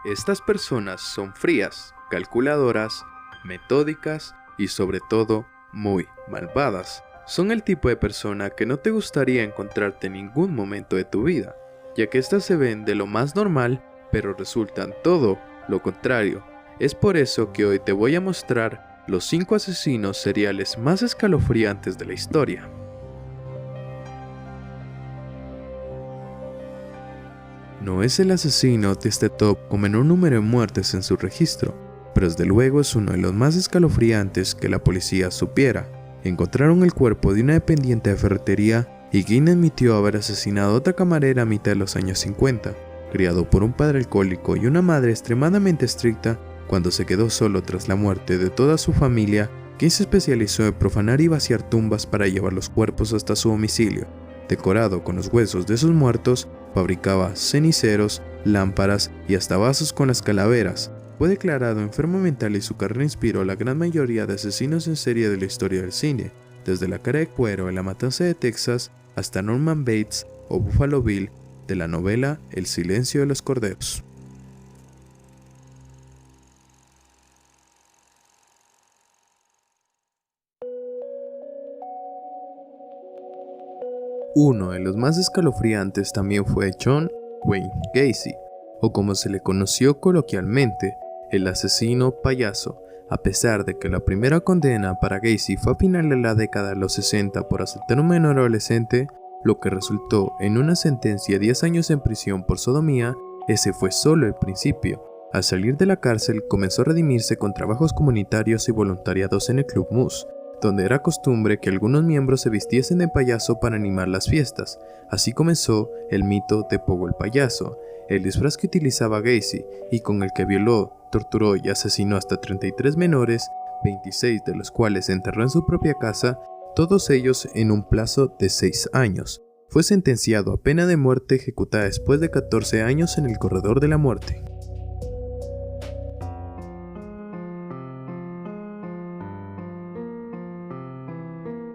Estas personas son frías, calculadoras, metódicas y sobre todo muy malvadas. Son el tipo de persona que no te gustaría encontrarte en ningún momento de tu vida, ya que estas se ven de lo más normal, pero resultan todo lo contrario. Es por eso que hoy te voy a mostrar los 5 asesinos seriales más escalofriantes de la historia. No es el asesino de este top con menor número de muertes en su registro, pero desde luego es uno de los más escalofriantes que la policía supiera. Encontraron el cuerpo de una dependiente de ferretería y quien admitió haber asesinado a otra camarera a mitad de los años 50, criado por un padre alcohólico y una madre extremadamente estricta. Cuando se quedó solo tras la muerte de toda su familia, quien se especializó en profanar y vaciar tumbas para llevar los cuerpos hasta su domicilio. Decorado con los huesos de sus muertos, fabricaba ceniceros, lámparas y hasta vasos con las calaveras. Fue declarado enfermo mental y su carrera inspiró a la gran mayoría de asesinos en serie de la historia del cine, desde La cara de cuero en La matanza de Texas hasta Norman Bates o Buffalo Bill de la novela El silencio de los corderos. Uno de los más escalofriantes también fue John Wayne Gacy, o como se le conoció coloquialmente, el asesino payaso. A pesar de que la primera condena para Gacy fue a final de la década de los 60 por asaltar a un menor adolescente, lo que resultó en una sentencia de 10 años en prisión por sodomía, ese fue solo el principio. Al salir de la cárcel comenzó a redimirse con trabajos comunitarios y voluntariados en el Club Moose, donde era costumbre que algunos miembros se vistiesen de payaso para animar las fiestas. Así comenzó el mito de Pogo el payaso, el disfraz que utilizaba Gacy y con el que violó, torturó y asesinó hasta 33 menores, 26 de los cuales enterró en su propia casa, todos ellos en un plazo de 6 años. Fue sentenciado a pena de muerte ejecutada después de 14 años en el corredor de la muerte.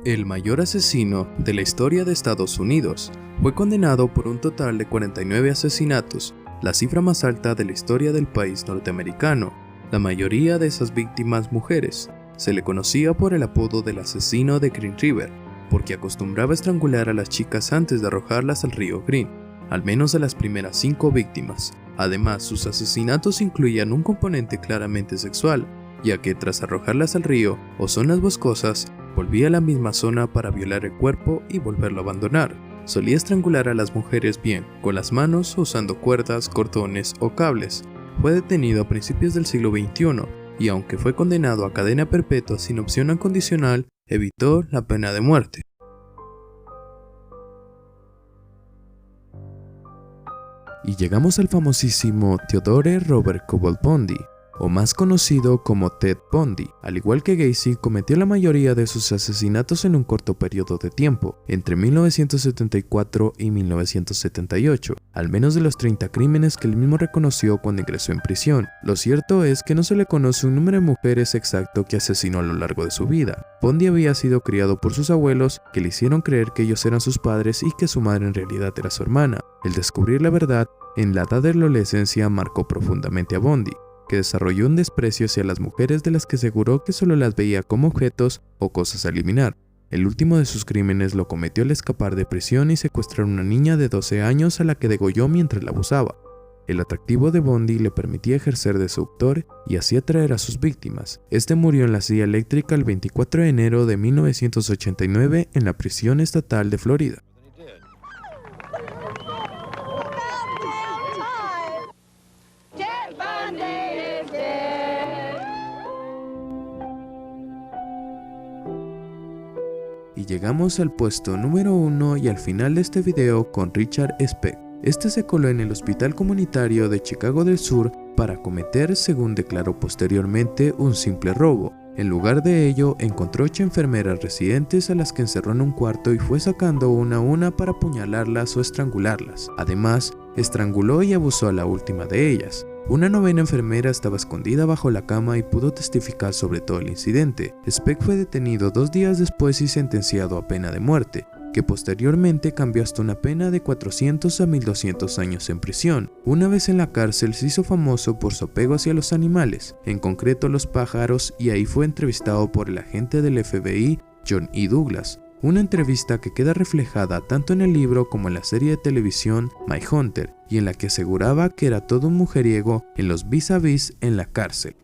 El mayor asesino de la historia de Estados Unidos fue condenado por un total de 49 asesinatos, la cifra más alta de la historia del país norteamericano. La mayoría de esas víctimas mujeres. Se le conocía por el apodo del asesino de Green River, porque acostumbraba a estrangular a las chicas antes de arrojarlas al río Green, al menos a las primeras 5 víctimas. Además, sus asesinatos incluían un componente claramente sexual, ya que tras arrojarlas al río o zonas boscosas, volvía a la misma zona para violar el cuerpo y volverlo a abandonar. Solía estrangular a las mujeres bien con las manos usando cuerdas, cordones o cables. Fue detenido a principios del siglo XXI y aunque fue condenado a cadena perpetua sin opción condicional, evitó la pena de muerte. Y llegamos al famosísimo Theodore Robert Cobalt Bundy, o más conocido como Ted Bundy. Al igual que Gacy, cometió la mayoría de sus asesinatos en un corto periodo de tiempo, entre 1974 y 1978, al menos de los 30 crímenes que él mismo reconoció cuando ingresó en prisión. Lo cierto es que no se le conoce un número de mujeres exacto que asesinó a lo largo de su vida. Bundy había sido criado por sus abuelos, que le hicieron creer que ellos eran sus padres y que su madre en realidad era su hermana. El descubrir la verdad en la edad de la adolescencia marcó profundamente a Bundy, que desarrolló un desprecio hacia las mujeres de las que aseguró que solo las veía como objetos o cosas a eliminar. El último de sus crímenes lo cometió al escapar de prisión y secuestrar a una niña de 12 años a la que degolló mientras la abusaba. El atractivo de Bundy le permitía ejercer de seductor y así atraer a sus víctimas. Este murió en la silla eléctrica el 24 de enero de 1989 en la prisión estatal de Florida. Y llegamos al puesto número 1 y al final de este video con Richard Speck. Este se coló en el hospital comunitario de Chicago del Sur para cometer, según declaró posteriormente, un simple robo. En lugar de ello, encontró 8 enfermeras residentes a las que encerró en un cuarto y fue sacando una a una para apuñalarlas o estrangularlas. Además, estranguló y abusó a la última de ellas. Una novena enfermera estaba escondida bajo la cama y pudo testificar sobre todo el incidente. Speck fue detenido 2 días después y sentenciado a pena de muerte, que posteriormente cambió hasta una pena de 400 a 1200 años en prisión. Una vez en la cárcel se hizo famoso por su apego hacia los animales, en concreto los pájaros, y ahí fue entrevistado por el agente del FBI, John E. Douglas. Una entrevista que queda reflejada tanto en el libro como en la serie de televisión Mindhunter, y en la que aseguraba que era todo un mujeriego en los vis a vis en la cárcel.